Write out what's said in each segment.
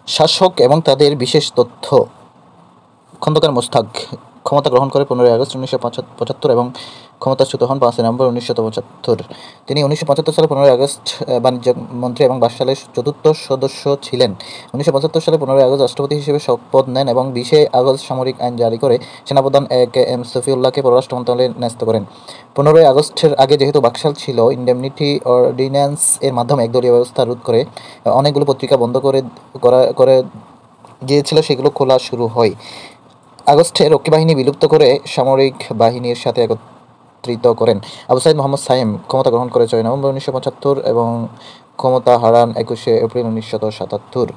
শাসক এবং তাদের বিশেষ তথ্য। খন্দকার মোস্তাক ক্ষমতা গ্রহণ করে 15ই আগস্ট 1975 এবং ক্ষমতাচ্যুত হন 5 নভেম্বর 1975। তিনি 1975 সালে 15ই আগস্ট বাণিজ্য মন্ত্রী এবং 22 সালে চতুর্থ সদস্য ছিলেন। 1975 সালে 15ই আগস্ট রাষ্ট্রপতি হিসেবে শপথ নেন এবং 20 আগস্ট সামরিক আইন জারি করে সেনাপ্রধান A.K.M শফিউল্লাহকে পররাষ্ট্র মন্ত্রণালয়ে ন্যস্ত করেন। 15ই আগস্টের আগে যেহেতু বাকশাল ছিল, ইন্ডেমনিটি অর্ডিন্যান্স এর মাধ্যমে একদলীয় ব্যবস্থা রোধ করে অনেকগুলো পত্রিকা বন্ধ করে গিয়েছিল, সেগুলো খোলা শুরু হয়। আগস্টে রক্ষী বাহিনী বিলুপ্ত করে সামরিক বাহিনীর সাথে একত্রিত করেন। আবু সাইদ মোহাম্মদ সাইম ক্ষমতা গ্রহণ করে 6 নভেম্বর 1975 এবং ক্ষমতা হারান 21 এপ্রিল 1977।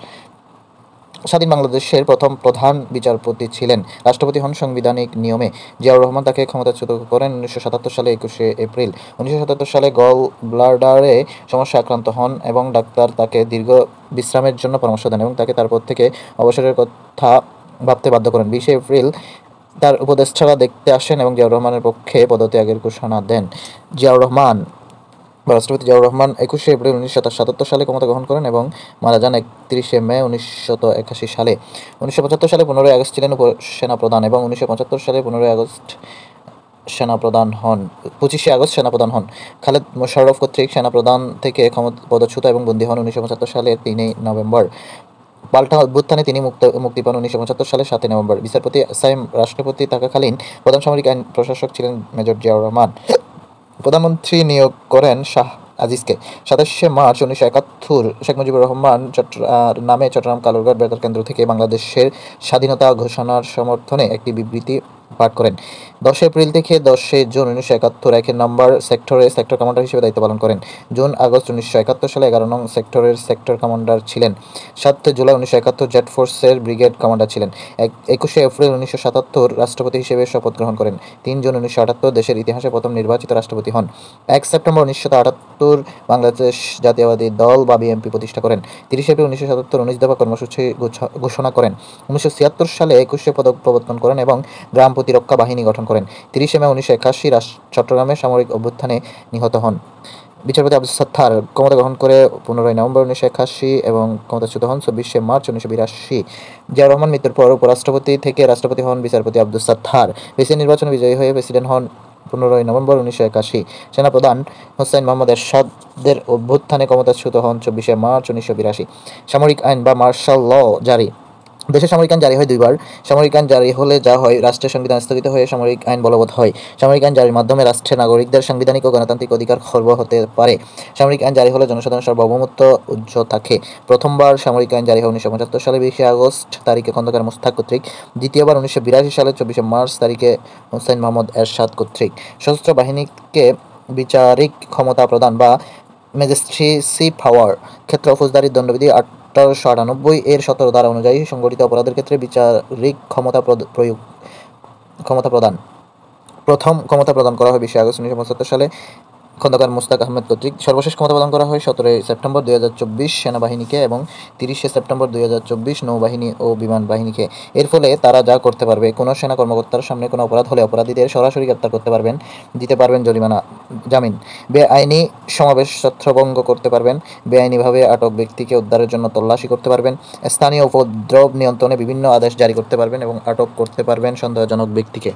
স্বাধীন বাংলাদেশের প্রথম প্রধান বিচারপতি ছিলেন। রাষ্ট্রপতি হন সাংবিধানিক নিয়মে। জিয়াউর রহমান তাকে ক্ষমতাচ্যুত করেন 1977 সালে 21 এপ্রিল। 1977 সালে গল ব্লাডারে সমস্যা আক্রান্ত হন এবং ডাক্তার তাকে দীর্ঘ বিশ্রামের জন্য পরামর্শ দেন এবং তাকে তার পদ থেকে অবসরের কথা ভাবতে বাধ্য করেন। 20 এপ্রিল তার উপদেষ্টারা দেখতে আসেন এবং জিয়াউর রহমানের পক্ষে পদত্যাগের ঘোষণা দেন। রাষ্ট্রপতি জিয়াউর রহমান 21 এপ্রিল 1977 সালে ক্ষমতা গ্রহণ করেন এবং মারা যান 31 মে 1981 সালে। 1975 সালে 15ই আগস্ট ছিলেন সেনাপ্রধান এবং 1975 সালে 15ই আগস্ট সেনাপ্রধান হন 25 আগস্ট সেনাপ্রধান হন। খালেদ মোশাররফ কর্তৃক সেনাপ্রধান থেকে পদচ্যুত এবং বন্দী হন 1975 সালের 3 নভেম্বর। পাল্টা অভ্যুত্থানে তিনি মুক্তি পান 1975 সালের 7 নভেম্বর। বিচারপতি সাইম রাষ্ট্রপতি থাকাকালীন প্রধান সামরিক আইন প্রশাসক ছিলেন মেজর জিয়াউর রহমান। প্রধানমন্ত্রী নিয়োগ করেন শাহ আজিজকে। 27 মার্চ 1971 শেখ মুজিবুর রহমান নামে চট্টগ্রাম কালুরঘাট বেতার কেন্দ্র থেকে বাংলাদেশের স্বাধীনতা ঘোষণার সমর্থনে একটি বিবৃতি পাঠ করেন। 10 এপ্রিল থেকে 10 জুন 1971 1 নম্বর সেক্টরে সেক্টর কমান্ডার হিসেবে দায়িত্ব পালন করেন। জুন-আগস্ট 1971 সালে 11 নং সেক্টরের সেক্টর কমান্ডার ছিলেন। 7 জুলাই 1971 জেট ফোর্সের ব্রিগেড কমান্ডার ছিলেন। 21 এপ্রিল 1977 রাষ্ট্রপতি হিসেবে শপথ গ্রহণ করেন। 3 জুন 1978 দেশের ইতিহাসে প্রথম নির্বাচিত রাষ্ট্রপতি হন। 1 সেপ্টেম্বর 1978 বাংলাদেশ জাতীয়তাবাদী দল বা বিএনপি প্রতিষ্ঠা করেন। 30 এপ্রিল 1977 19 দফা কর্মসূচি ঘোষণা করেন। 1976 সালে 21 পদক প্রবর্তন করেন এবং গ্রাম প্রতিরক্ষা বাহিনী গঠন করেন। 30 মে 1981 চট্টগ্রামে সামরিক অভ্যুত্থানে নিহত হন। বিচারপতি আব্দুস সাত্তার ক্ষমতা গ্রহণ করে 15 নভেম্বর 1981 এবং ক্ষমতাচ্যুত হন 24 মার্চ 1982। জিয়াউর রহমান মৃত্যুর পর উপরাষ্ট্রপতি থেকে রাষ্ট্রপতি হন বিচারপতি আব্দুস সাত্তার। প্রেসিডেন্ট নির্বাচনে বিজয়ী হয়ে প্রেসিডেন্ট হন 15 নভেম্বর 1981। সেনাপ্রধান হোসাইন মোহাম্মদ এরশাদের অভ্যুত্থানে ক্ষমতাচ্যুত হন 24 মার্চ 1982। সামরিক আইন বা মার্শাল ল জারি। দেশে সামরিক আইন জারি হয় দুইবার। সামরিক আইন জারি হলে যা হয়, রাষ্ট্রের সংবিধান স্থগিত হয়ে সামরিক আইন বলবৎ হয়। সামরিক আইন জারির মাধ্যমে রাষ্ট্রের নাগরিকদের সাংবিধানিক ও গণতান্ত্রিক অধিকার খর্ব হতে পারে। সামরিক আইন জারি হলে জনসাধারণের সার্বভৌমত্ব উজ্জ থাকে। প্রথমবার সামরিক আইন জারি হয় 1975 সালে 20 আগস্ট তারিখে খন্দকার মোস্তাক কর্তৃক। দ্বিতীয়বার 1982 সালে 24 মার্চ তারিখে হোসাইন মোহাম্মদ এরশাদ কর্তৃক। সশস্ত্র বাহিনীকে বিচারিক ক্ষমতা প্রদান বা ম্যাজিস্ট্রেসি পাওয়ার ক্ষেত্রে ফৌজদারি দণ্ডবিধি 1898 এর 17 ধারা অনুযায়ী সংগঠিত অপরাধের ক্ষেত্রে বিচারিক ক্ষমতা প্রদান। প্রথম ক্ষমতা প্রদান করা হয় 20 আগস্ট 1975 সালে খন্দকার মোস্তাক আহমেদ কর্তৃক। সর্বশেষ ক্ষমতা প্রদান করা হয় 17 সেপ্টেম্বর 2024 সেনাবাহিনীকে এবং 30 সেপ্টেম্বর 2024 নৌবাহিনী ও বিমান বাহিনীকে। এর ফলে তারা যা করতে পারবে: কোনো সেনা কর্মকর্তার সামনে কোনো অপরাধ হলে অপরাধীদের সরাসরি গ্রেপ্তার করতে পারবেন, দিতে পারবেন জামিন, বেআইনি সমাবেশ ছত্রভঙ্গ করতে পারবেন, বেআইনিভাবে আটক ব্যক্তিকে উদ্ধারের জন্য তল্লাশি করতে পারবেন, স্থানীয় উপদ্রব নিয়ন্ত্রণে বিভিন্ন আদেশ জারি করতে পারবেন এবং আটক করতে পারবেন সন্দেহজনক ব্যক্তিকে।